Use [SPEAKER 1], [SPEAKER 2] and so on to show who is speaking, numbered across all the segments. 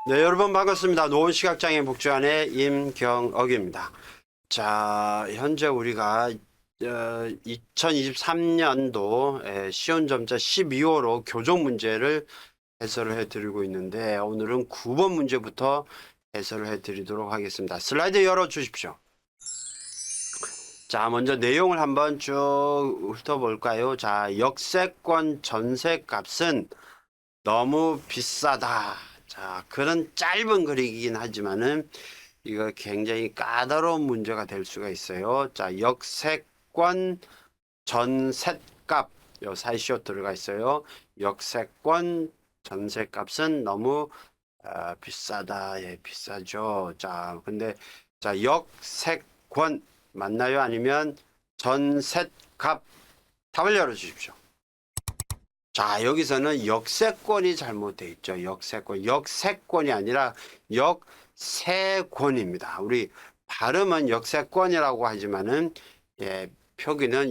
[SPEAKER 1] 네, 여러분 반갑습니다. 노원시각장애인 복지관의 임경억입니다. 자, 현재 우리가 2023년도 시온점자 12호로 교정 문제를 해설을 해드리고 있는데, 오늘은 9번 문제부터 해설을 해드리도록 하겠습니다. 슬라이드 열어주십시오. 자, 먼저 내용을 한번 쭉 훑어볼까요? 자, 역세권 전세값은 너무 비싸다. 자, 그런 짧은 글이긴 하지만은 이거 굉장히 까다로운 문제가 될 수가 있어요. 자, 역세권 전셋값 요 사이시오 들어가 있어요. 역세권 전세값은 너무 비싸다. 예, 비싸죠. 자, 근데 자, 역세권 맞나요? 아니면 전셋값? 답을 열어 주십시오. 자, 여기서는 역세권이 잘못되어 있죠. 역세권이 아니라 역세권입니다. 우리 발음은 역세권이라고 하지만은 표기는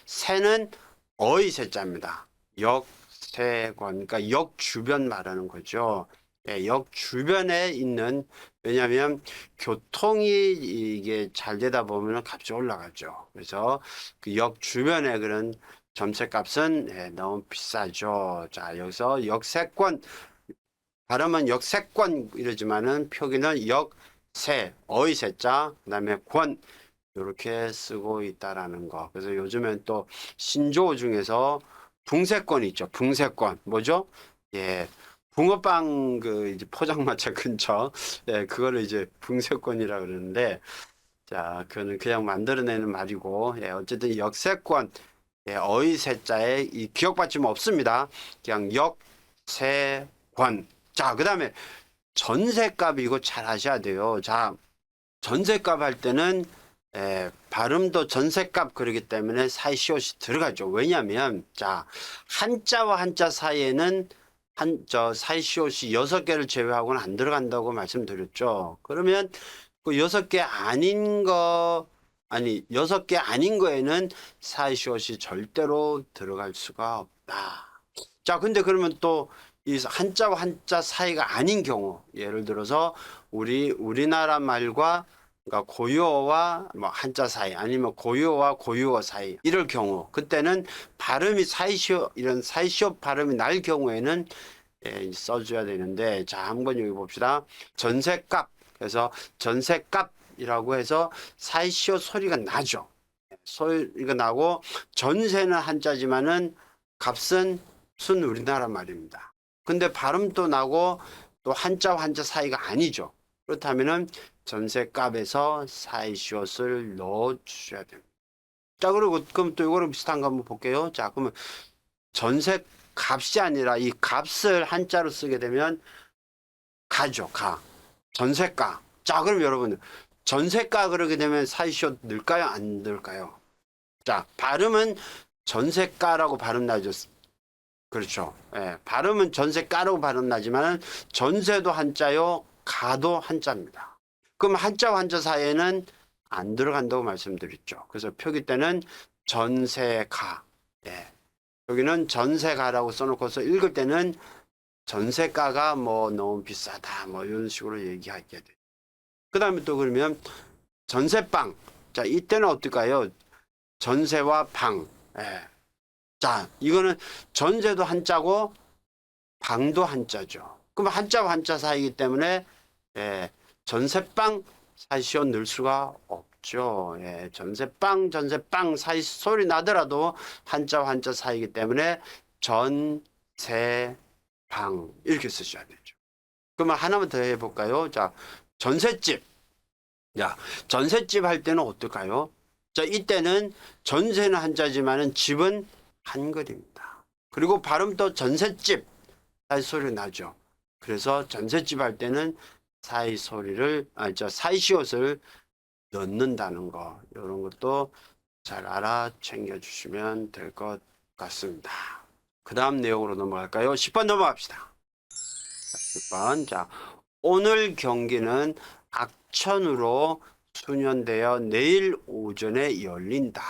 [SPEAKER 1] 세는 어이세자입니다. 역세권, 그러니까 역 주변 말하는 거죠. 역 주변에 있는, 왜냐하면 교통이 이게 잘 되다 보면 값이 올라가죠. 그래서 그 역 주변에 그런 점세값은 너무 비싸죠. 자, 여기서 역세권, 발음은 역세권 이러지만은 표기는 역세, 어이세자, 그 다음에 권, 이렇게 쓰고 있다라는 거. 그래서 요즘엔 또 신조어 중에서 붕세권이 있죠. 붕세권. 뭐죠? 예. 붕어빵 그 이제 포장마차 근처, 그거를 이제 붕세권이라 그러는데, 자, 그거는 그냥 만들어내는 말이고, 어쨌든 역세권, 어이세자에 이 기억받침 없습니다. 그냥 역세권. 자, 그 다음에 전세값 이거 잘 아셔야 돼요. 자, 전세값 할 때는 발음도 전세값 그러기 때문에 사이시옷이 들어가죠. 왜냐하면 자, 한자와 한자 사이에는 사이시옷이 6개를 제외하고는 안 들어간다고 말씀드렸죠. 그러면 그 6개 아닌 거, 아니 6개 아닌 거에는 사이시옷이 절대로 들어갈 수가 없다. 자, 근데 그러면 또 이 한자와 한자 사이가 아닌 경우, 예를 들어서 우리나라 말과 그러니까 고유어와 뭐 한자 사이, 아니면 고유어와 고유어 사이, 이럴 경우, 그때는 발음이 사이시오, 이런 사이시오 발음이 날 경우에는 써줘야 되는데, 자, 한번 여기 봅시다. 전세값. 그래서 전세값이라고 해서 사이시오 소리가 나죠. 소리가 나고, 전세는 한자지만은 값은 순 우리나라 말입니다. 근데 발음도 나고 또 한자와 한자 사이가 아니죠. 그렇다면은 전세값에서 사이시옷을 넣어 주셔야 됩니다. 자, 그리고 그럼 또 이거랑 비슷한 거 한번 볼게요. 자, 그러면 전세 값이 아니라 이 값을 한자로 쓰게 되면 가죠, 가. 전세가. 자, 그럼 여러분 전세가 그러게 되면 사이시옷 넣을까요? 안 넣을까요? 자, 발음은 전세가라고 발음 나죠. 그렇죠. 발음은 전세가라고 발음 나지만 전세도 한자요, 가도 한자입니다. 그럼 한자와 한자 사이에는 안 들어간다고 말씀드렸죠. 그래서 표기 때는 전세가. 여기는 전세가라고 써놓고서 읽을 때는 전세가가 뭐 너무 비싸다 뭐 이런 식으로 얘기하게 돼요. 그 다음에 또 그러면 전세방. 자, 이때는 어떨까요? 전세와 방. 자, 이거는 전세도 한자고 방도 한자죠. 그럼 한자와 한자 사이이기 때문에 전세방 사이시옷 넣을 수가 없죠. 전세방 사이 소리 나더라도 한자와 한자 사이이기 때문에 전세방 이렇게 쓰셔야 되죠. 그러면 하나만 더 해볼까요? 자, 전셋집. 자, 전셋집 할 때는 어떨까요? 자, 이때는 전세는 한자지만은 집은 한글입니다. 그리고 발음도 전셋집 사이 소리 나죠. 그래서 전셋집 할 때는 사이 소리를 사이시옷을 넣는다는 거, 이런 것도 잘 알아 챙겨 주시면 될 것 같습니다. 그 다음 내용으로 넘어갈까요? 10번 넘어갑시다. 10번. 자, 오늘 경기는 악천후로 수년되어 내일 오전에 열린다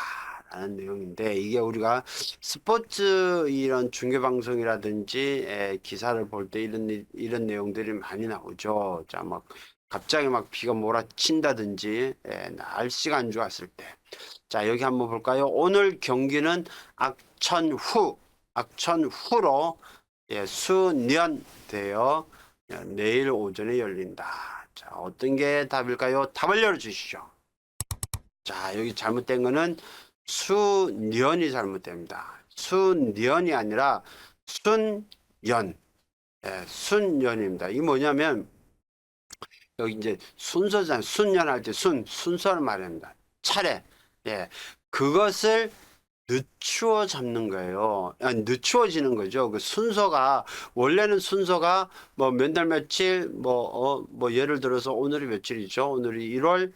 [SPEAKER 1] 라는 내용인데, 이게 우리가 스포츠 이런 중계방송이라든지 기사를 볼 때 이런 내용들이 많이 나오죠. 자, 막 갑자기 막 비가 몰아친다든지 날씨가 안 좋았을 때. 자, 여기 한번 볼까요? 오늘 경기는 악천후로 수년되어 내일 오전에 열린다. 자, 어떤 게 답일까요? 답을 열어주시죠. 자, 여기 잘못된 거는 수년이 잘못됩니다. 수년이 아니라 순년. 순년입니다. 이게 뭐냐면, 여기 이제 순서잖아요. 순년 할 때 순서를 말합니다. 차례. 예. 그것을 늦추어 잡는 거예요. 아니, 늦추어지는 거죠. 그 순서가, 원래는 순서가 뭐 몇 달 며칠, 뭐 예를 들어서 오늘이 며칠이죠? 오늘이 1월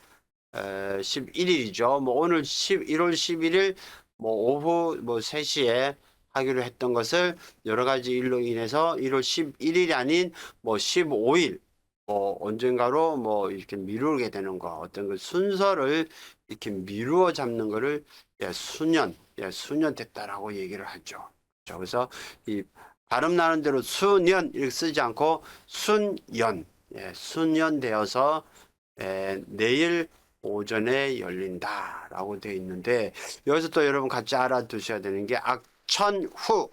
[SPEAKER 1] 11일이죠. 뭐 오늘 1월 11일 뭐 오후 뭐 3시에 하기로 했던 것을 여러 가지 일로 인해서 1월 11일이 아닌 뭐 15일 뭐 언젠가로 뭐 이렇게 미루게 되는 거, 어떤 그 순서를 이렇게 미루어 잡는 거를 수년 됐다라고 얘기를 하죠. 그래서 이 발음 나는 대로 수년 이렇게 쓰지 않고 순년, 순년 되어서 내일 오전에 열린다라고 되어 있는데, 여기서 또 여러분 같이 알아두셔야 되는 게 악천후.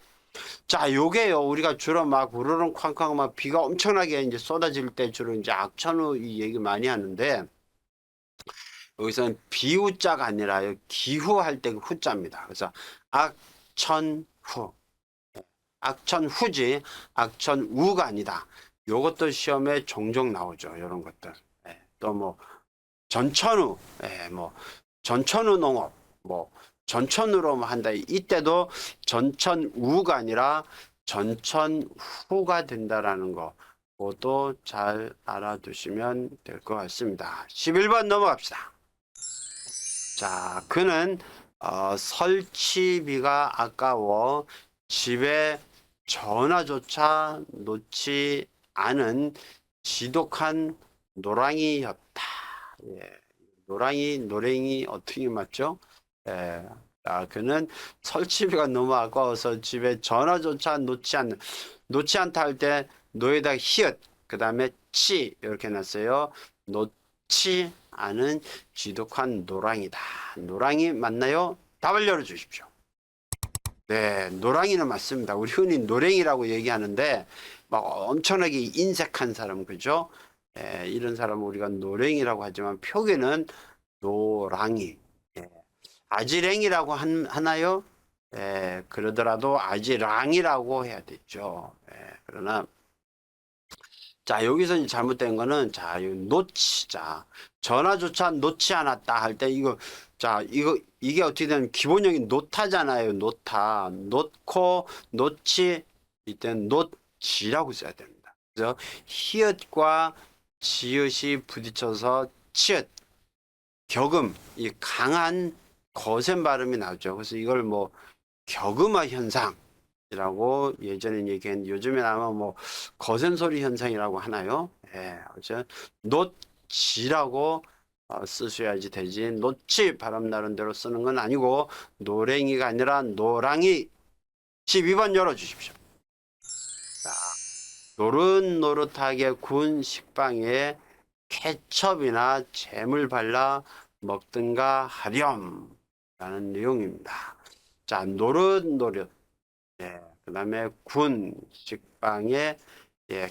[SPEAKER 1] 자, 요게요. 우리가 주로 막 우르릉 쾅쾅 막 비가 엄청나게 이제 쏟아질 때 주로 이제 악천후 이 얘기 많이 하는데, 여기서는 비후자가 아니라 기후 할 때 그 후자입니다. 그래서 악천후. 악천후지 악천우가 아니다. 요것도 시험에 종종 나오죠. 이런 것들. 또 뭐 전천후, 뭐 전천후 농업, 뭐 전천후로 한다. 이때도 전천우가 아니라 전천후가 된다라는 거, 그것도 잘 알아두시면 될 것 같습니다. 11번 넘어갑시다. 자, 그는 설치비가 아까워 집에 전화조차 놓지 않은 지독한 노랑이였다. 노랭이 어떻게 맞죠? 그는 설치비가 너무 아까워서 집에 전화조차 놓지 않다 할 때 노에다 히읗, 그 다음에 치 이렇게 놨어요. 놓지 않은 지독한 노랑이다. 노랑이 맞나요? 답을 열어주십시오. 네, 노랑이는 맞습니다. 우리 흔히 노랭이라고 얘기하는데 막 엄청나게 인색한 사람, 그죠? 이런 사람을 우리가 노랭이라고 하지만 표기는 노랑이. 아지랭이라고 하나요? 그러더라도 아지랑이라고 해야 되죠. 그러나 자, 여기서 이제 잘못된 거는, 자, 자, 전화조차 놓지 않았다 할 때, 이게 어떻게 되면 기본형이 놓다잖아요. 놓고, 놓지, 이때는 놓지라고 써야 됩니다. 그래서 히읗과 지읒이 부딪혀서 치읓, 격음, 이 강한 거센 발음이 나오죠. 그래서 이걸 뭐, 격음화 현상, 이라고 예전에 얘기했는데, 요즘에 아마 뭐 거센 소리 현상이라고 하나요? 어째 노치라고 쓰셔야지 되지. 노치 발음 나는 대로 쓰는 건 아니고 노랭이가 아니라 노랑이. 12번 열어주십시오. 자, 노릇노릇하게 구운 식빵에 케첩이나 잼을 발라 먹든가 하렴 라는 내용입니다. 자, 노릇노릇, 그 다음에 군 식빵에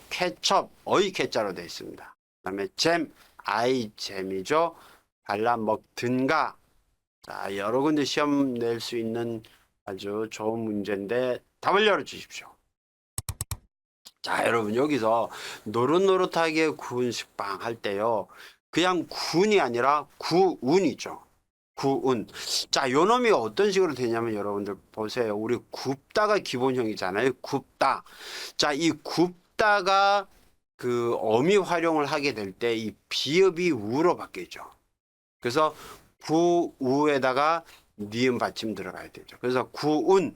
[SPEAKER 1] 케첩 어이케자로 되어 있습니다. 그 다음에 잼 아이잼이죠. 발라 먹든가. 자, 여러 군데 시험 낼 수 있는 아주 좋은 문제인데 답을 열어주십시오. 자, 여러분 여기서 노릇노릇하게 구운 식빵 할 때요, 그냥 군이 아니라 구운이죠. 구운. 자, 요 놈이 어떤 식으로 되냐면 여러분들 보세요. 우리 굽다가 기본형이잖아요. 굽다. 자, 이 굽다가 그 어미 활용을 하게 될 때 이 비읍이 우로 바뀌죠. 그래서 구우에다가 니은 받침 들어가야 되죠. 그래서 구운,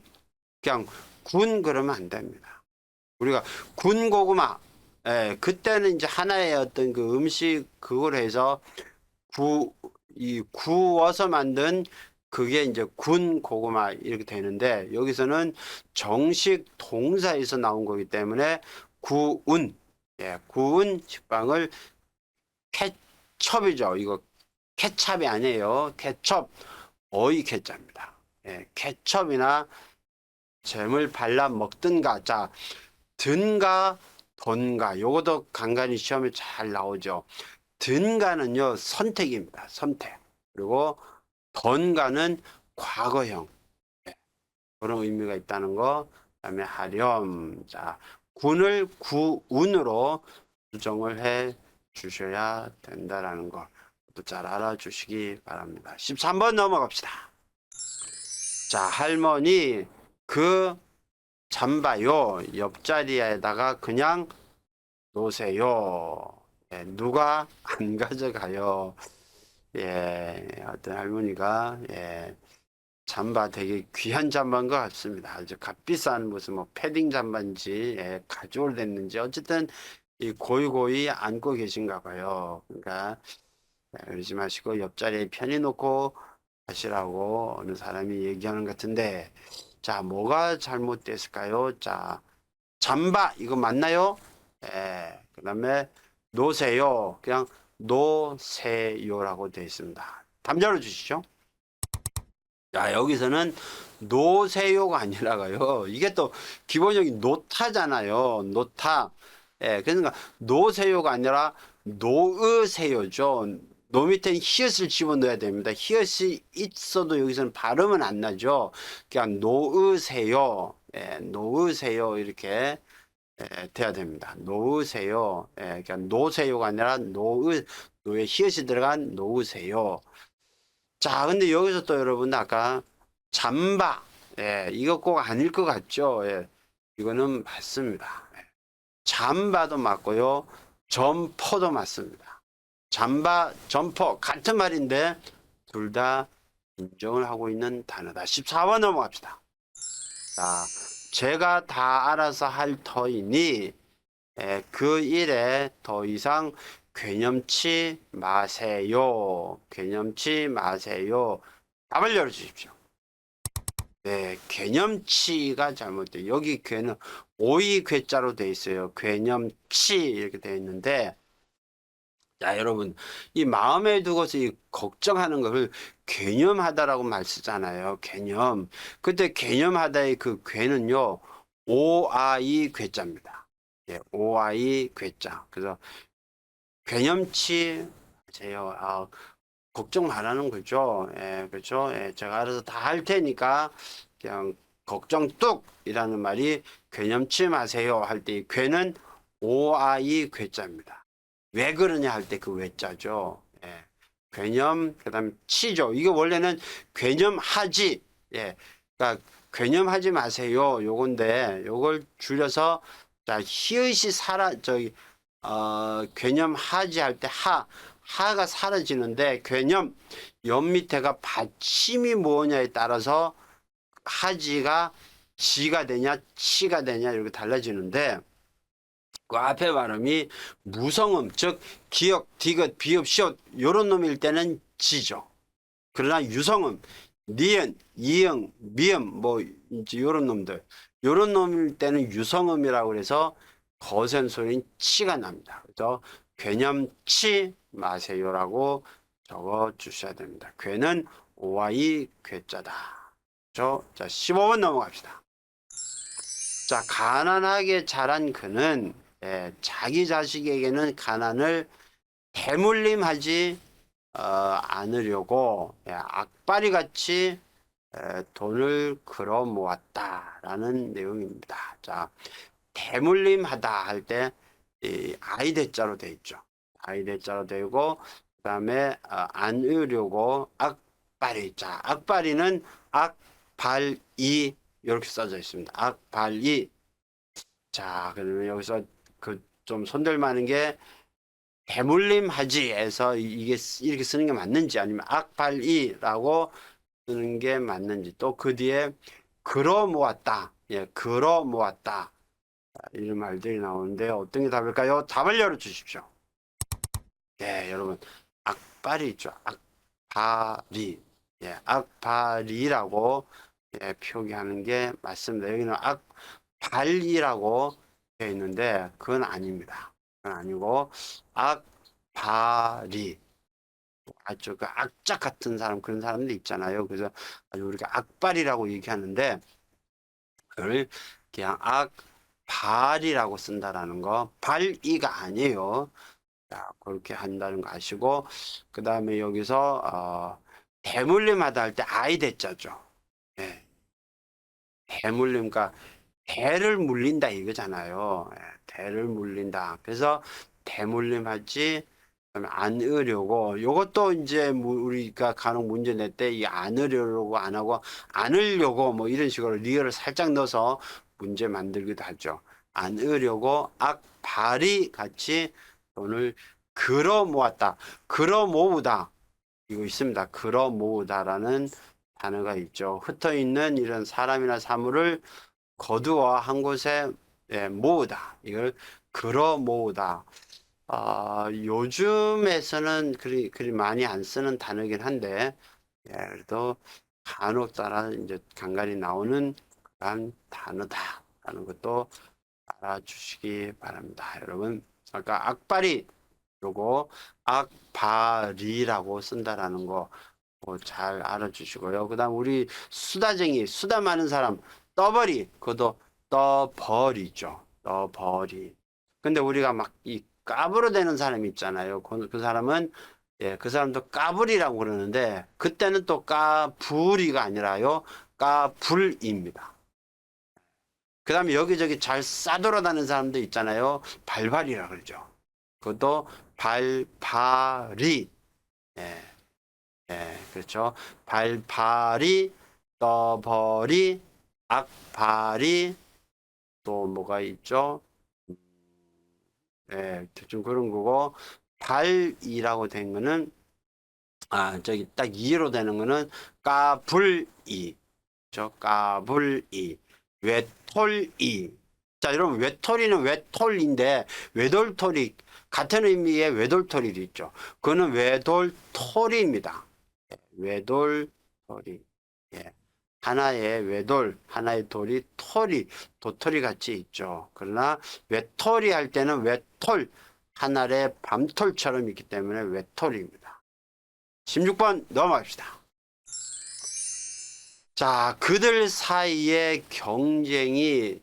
[SPEAKER 1] 그냥 군 그러면 안 됩니다. 우리가 군고구마, 그때는 이제 하나의 어떤 그 음식 그걸 해서 구워서 만든 그게 이제 군 고구마 이렇게 되는데 여기서는 정식 동사에서 나온 거기 때문에 구운, 구운 식빵을 케첩이죠. 이거 케찹이 아니에요. 케첩, 어이 케자입니다. 케첩이나 잼을 발라 먹든가. 자, 든가 돈가 요것도 간간히 시험에 잘 나오죠. 든가는요 선택입니다. 선택. 그리고 던가는 과거형. 그런 의미가 있다는 거. 그다음에 하렴. 자, 군을 구운으로 수정을 해 주셔야 된다라는 거. 또 잘 알아주시기 바랍니다. 13번 넘어갑시다. 자, 할머니 그 잠바요 옆자리에다가 그냥 놓으세요. 누가 안 가져가요. 어떤 할머니가 잠바 되게 귀한 잠바인 것 같습니다. 아주 값비싼 무슨 뭐 패딩 잠바인지 가져올랬는지 어쨌든 이 고이고이 안고 계신가 봐요. 그러니까 그러지 마시고 옆자리에 편히 놓고 하시라고 어느 사람이 얘기하는 것 같은데, 자, 뭐가 잘못됐을까요? 자, 잠바 이거 맞나요? 그다음에 놓으세요. 그냥 놓으세요라고 되어 있습니다. 담자로 주시죠. 자, 여기서는 놓으세요가 아니라고요. 이게 또 기본적인 노타잖아요. 노타. 그러니까 놓으세요가 아니라 놓으세요죠. 노 밑에 히읗을 집어넣어야 됩니다. 히읗이 있어도 여기서는 발음은 안 나죠. 그냥 놓으세요. 놓으세요. 이렇게 돼야 됩니다. 놓으세요. 그러니까 놓으세요가 아니라 노에 히읗이 들어간 놓으세요. 자, 근데 여기서 또 여러분 아까 잠바, 이거 꼭 아닐 것 같죠? 이거는 맞습니다. 잠바도 맞고요. 점퍼도 맞습니다. 잠바, 점퍼 같은 말인데 둘 다 인정을 하고 있는 단어다. 14번 넘어갑시다. 자, 제가 다 알아서 할 터이니 그 일에 더 이상 괴념치 마세요. 괴념치 마세요. 답을 열어주십시오. 괴념치가 잘못돼. 여기 괴는 오이 괴자로 돼 있어요. 괴념치 이렇게 돼 있는데, 자, 여러분, 이 마음에 두고서 이 걱정하는 것을 괴념하다라고 말 쓰잖아요. 괴념. 그때 괴념하다의 그 괴는요, 오아이 괴자입니다. 오아이 괴자. 그래서 괴념치 하세요. 걱정 말하는 거죠. 그렇죠. 제가 알아서 다 할 테니까 그냥 걱정 뚝이라는 말이 괴념치 마세요 할 때 괴는 오아이 괴자입니다. 왜 그러냐 할 때 그 왜자죠. 괴념 그다음 치죠. 이게 원래는 괴념하지. 그러니까 괴념하지 마세요. 요건데 요걸 줄여서 자 히읗이 괴념하지 할 때 하가 사라지는데 괴념 옆 밑에가 받침이 뭐냐에 따라서 하지가 지가 되냐 치가 되냐 이렇게 달라지는데 그 앞에 발음이 무성음 즉 기역 디귿 비읍 시옷 요런 놈일 때는 지죠. 그러나 유성음 니은 이응 미음 뭐 이제 요런 놈들 요런 놈일 때는 유성음이라고 그래서 거센 소리는 치가 납니다. 그래서 괴념치 마세요라고 적어 주셔야 됩니다. 괴는 오아이 괴자다. 그렇죠? 자, 15번 넘어갑시다. 자, 가난하게 자란 그는 자기 자식에게는 가난을 대물림하지 않으려고 악바리 같이 돈을 걸어 모았다라는 내용입니다. 자, 대물림하다 할 때 아이 대자로 되어 있죠. 아이 대자로 되고 그다음에 안으려고 악바리. 자, 악바리는 악발이 이렇게 써져 있습니다. 악발이. 자, 그러면 여기서 그 좀 손댈만한 게 대물림하지 해서 이게 이렇게 쓰는 게 맞는지 아니면 악발이라고 쓰는 게 맞는지 또 그 뒤에 걸어 모았다. 걸어 모았다. 이런 말들이 나오는데 어떤 게 답일까요? 답을 열어주십시오. 여러분 악발이 있죠. 악발이. 예, 악발이라고 예, 표기하는 게 맞습니다. 여기는 악발이라고 되어 있는데 그건 아닙니다. 그건 아니고 악발이 아주 그 악작 같은 사람 그런 사람들 있잖아요. 그래서 아주 우리가 악발이라고 얘기하는데 그걸 그냥 악발이라고 쓴다라는 거 발이가 아니에요. 자, 그렇게 한다는 거 아시고 그 다음에 여기서 대물림하다 할 때 아이 대자죠. 예, 대물림, 그러니까 대를 물린다 이거잖아요. 예, 대를 물린다. 그래서 대물림하지 그다음에 안으려고 요것도 이제 우리가 간혹 문제 낼 때 이 안으려고 안 하고 안으려고 뭐 이런 식으로 리얼을 살짝 넣어서 문제 만들기도 하죠. 안으려고 악발이 같이 돈을 걸어 모았다. 걸어 모으다. 이거 있습니다. 걸어 모으다라는 단어가 있죠. 흩어 있는 이런 사람이나 사물을 거두어 한 곳에 예, 모으다. 이걸 걸어 모으다. 요즘에서는 그리 많이 안 쓰는 단어긴 한데, 예, 그래도 간혹 따라 이제 간간히 나오는 그런 단어다라는 것도 알아주시기 바랍니다. 여러분, 아까 악발이 요거 악발이라고 쓴다라는 거 잘 알아주시고요. 그 다음 우리 수다쟁이, 수다 많은 사람, 떠벌이, 그것도 떠벌이죠. 떠벌이. 근데 우리가 막 이 까불어 대는 사람이 있잖아요. 그 사람은 예, 그 사람도 까불이라고 그러는데 그때는 또 까불이가 아니라요. 까불입니다. 그 다음에 여기저기 잘 싸돌아다니는 사람도 있잖아요. 발발이라 그러죠. 그것도 발발이. 예, 예, 그렇죠. 발발이, 떠벌이, 악발이, 또 뭐가 있죠? 예, 좀 그런 거고, 발이라고 된 거는, 저기 딱 이로 되는 거는 까불이. 그렇죠? 까불이. 외톨이. 자, 여러분, 외톨이는 외톨인데, 외돌토리, 같은 의미의 외돌토리도 있죠. 그거는 외돌토리입니다. 외돌토리. 예. 하나의 외돌, 하나의 돌이 털이, 도토리 같이 있죠. 그러나 외톨이 할 때는 외톨, 하늘의 밤톨처럼 있기 때문에 외톨이입니다. 16번 넘어갑시다. 자, 그들 사이의 경쟁이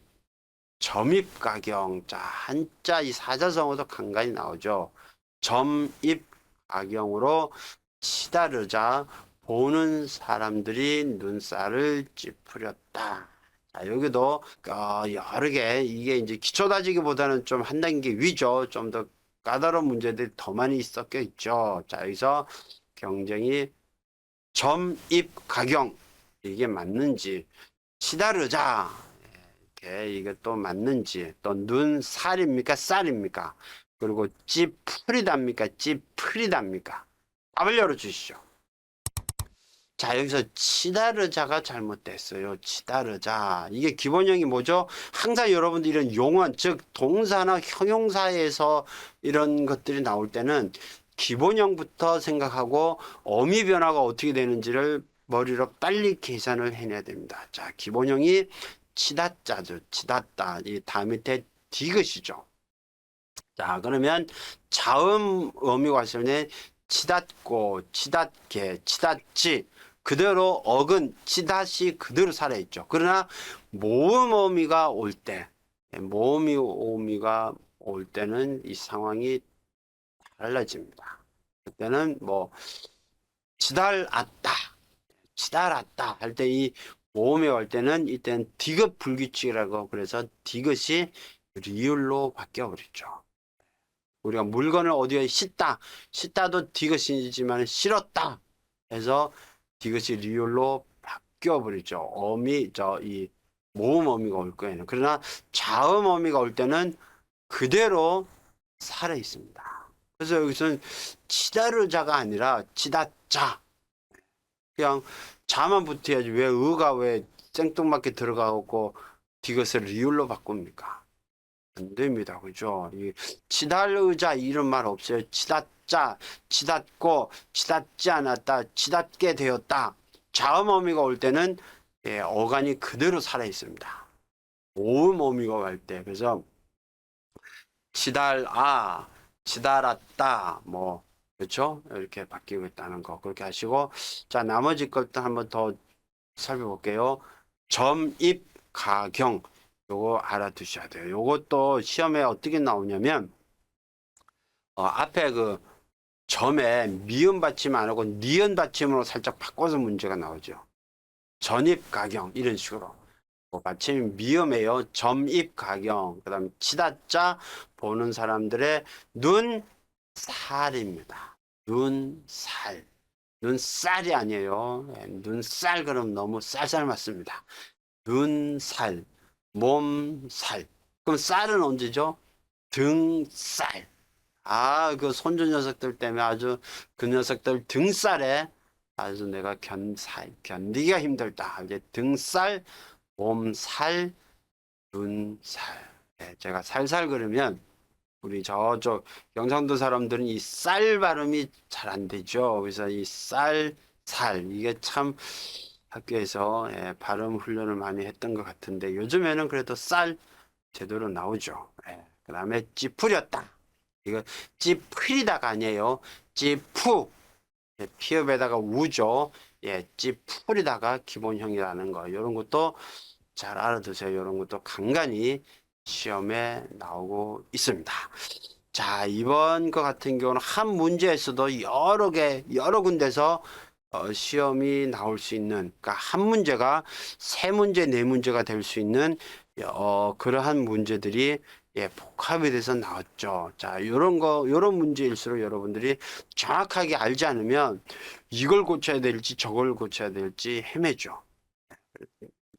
[SPEAKER 1] 점입가경. 자, 한자 이 사자성어도 간간히 나오죠. 점입가경으로 치다르자 보는 사람들이 눈살을 찌푸렸다. 자, 여기도 여러 개 이게 이제 기초 다지기보다는 좀 한 단계 위죠. 좀 더 까다로운 문제들이 더 많이 섞여 있죠. 자, 여기서 경쟁이 점입가경 이게 맞는지 치다르자 이게 또 맞는지 또 눈살입니까 쌀입니까 그리고 찌푸리답니까 찌푸리답니까 답을 열어주시죠. 자, 여기서 치다르자가 잘못됐어요. 치다르자. 이게 기본형이 뭐죠? 항상 여러분들 이런 용언, 즉 동사나 형용사에서 이런 것들이 나올 때는 기본형부터 생각하고 어미 변화가 어떻게 되는지를 머리로 빨리 계산을 해내야 됩니다. 자, 기본형이 치다자죠. 치다다. 이 다음 밑에 디귿이죠. 자, 그러면 자음 어미가 왔을 때 치닫고, 치닫게, 치닫지 그대로 어근 치다시 그대로 살아있죠. 그러나 모음 어미가 올 때, 모음이 어미가 올 때는 이 상황이 달라집니다. 그때는 뭐 치달았다, 치달았다 할 때 이 모음이 올 때는 이때는 디귿 불규칙이라고 그래서 디귿이 리을로 바뀌어 버리죠. 우리가 물건을 어디에 싣다, 싣다도 디귿이지만 실었다 해서 디귿이 리을로 바뀌어 버리죠. 어미 이 모음 어미가 올 거예요. 그러나 자음 어미가 올 때는 그대로 살아 있습니다. 그래서 여기서는 치다르자가 아니라 치다자. 그냥 자만 붙어야지 왜 의가 왜 생뚱맞게 들어가고 디귿을 리을로 바꿉니까? 안 됩니다. 그죠? 이 치달의자 이런 말 없어요. 치닫자, 치닫고, 치닫지 않았다, 치닫게 되었다. 자음 어미가 올 때는 예, 어간이 그대로 살아 있습니다. 모음 어미가 갈 때. 그래서 지달아, 지달았다, 뭐 그렇죠? 이렇게 바뀌고 있다는 거 그렇게 하시고, 자 나머지 것도 한번 더 살펴볼게요. 점입 가경, 요거 알아두셔야 돼요. 요것도 시험에 어떻게 나오냐면 앞에 그 점에 미음 받침 안 하고 니은 받침으로 살짝 바꿔서 문제가 나오죠. 전입 가경 이런 식으로. 받침 미음에요. 점입 가경. 그다음 치다자 보는 사람들의 눈 살입니다. 눈살. 눈살이 아니에요. 예, 눈살 그럼 너무 쌀쌀 맞습니다. 눈살, 몸살. 그럼 쌀은 언제죠? 등살. 아, 그 손주 녀석들 때문에 아주 그 녀석들 등살에 아주 내가 견디기가 힘들다. 이제 등살, 몸살, 눈살. 예, 제가 살살 그러면 우리 저쪽 경상도 사람들은 이 쌀 발음이 잘 안 되죠. 그래서 이 쌀, 살 이게 참 학교에서 예, 발음 훈련을 많이 했던 것 같은데 요즘에는 그래도 쌀 제대로 나오죠. 예, 그 다음에 찌푸렸다. 이거 찌푸리다가 아니에요. 찌푸. 예, 피읍에다가 우죠. 예, 찌푸리다가 기본형이라는 거. 이런 것도 잘 알아두세요. 이런 것도 간간히 시험에 나오고 있습니다. 자, 이번 거 같은 경우는 한 문제에서도 여러 군데서 시험이 나올 수 있는, 그러니까 한 문제가 세 문제, 네 문제가 될 수 있는 그러한 문제들이 예, 복합에 대해서 나왔죠. 자, 요런 문제일수록 여러분들이 정확하게 알지 않으면 이걸 고쳐야 될지 저걸 고쳐야 될지 헤매죠.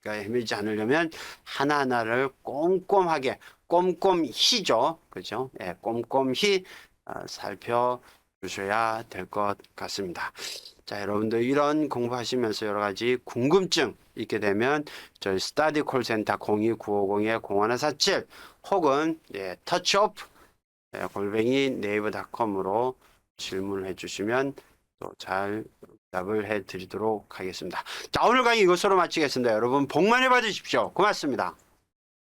[SPEAKER 1] 그러니까 헤매지 않으려면 하나하나를 꼼꼼히죠. 그죠? 예, 꼼꼼히 살펴주셔야 될 것 같습니다. 자, 여러분들 이런 공부하시면서 여러 가지 궁금증 있게 되면 저희 스터디 콜센터 02950-0147 혹은 예, 터치업 골뱅이 네이버닷컴으로 질문을 해주시면 또 잘 답을 해드리도록 하겠습니다. 자, 오늘 강의 이것으로 마치겠습니다. 여러분 복 많이 받으십시오. 고맙습니다.